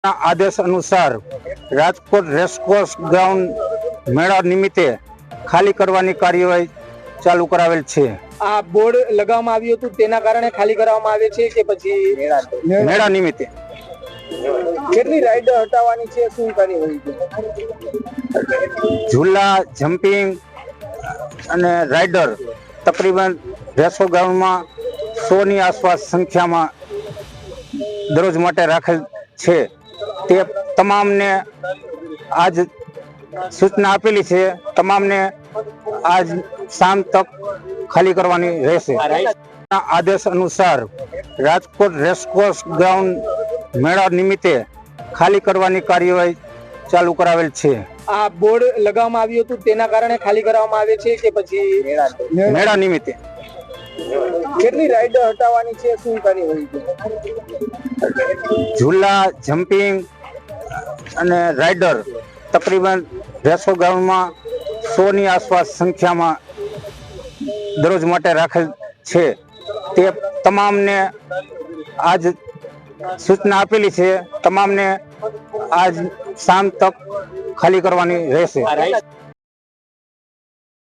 આદેશ અનુસાર Rajkot racecourse ground મેળા નિમિત્તે ખાલી કરવાની કાર્યવાહી ચાલુ કરાવેલ છે। આ બોર્ડ લગાવવામાં આવ્યું હતું તેના કારણે ખાલી કરવામાં આવે છે કે પછી મેળા નિમિત્તે કેટલી રાઈડ હટાવવાની છે, શું કાર્યવાહી છે? ઝૂલા, જમ્પિંગ અને રાઇડર તકરીબન રેસો ગ્રાઉન્ડમાં 100 ની આસપાસ સંખ્યામાં દરરોજ માટે રાખેલ છે। તે તમામને આજ સૂચના આપેલી છે, તમામને આજ શામ તક ખાલી કરવાની રહેશે। આદેશ અનુસાર રાજકોટ રેસકોર્સ ગ્રાઉન્ડ મેળા નિમિત્તે ખાલી કરવાની કાર્યવાહી ચાલુ કરાવેલ છે। આ બોર્ડ લગાવવામાં આવ્યું હતું તેના કારણે ખાલી કરવામાં આવે છે કે પછી મેળા નિમિત્તે કેટલી રાઈડ હટાવવાની છે, શું કાર્યવાહી છે? ઝૂલા, જમ્પિંગ અને રાઇડર તકરીબન રેસો ગ્રાઉન્ડમાં 100 ની આસપાસ સંખ્યામાં દરરોજ માટે રાખેલ છે। તે તમામને આજ સૂચના આપેલી છે, તમામને આજ શામ તક ખાલી કરવાની રહેશે।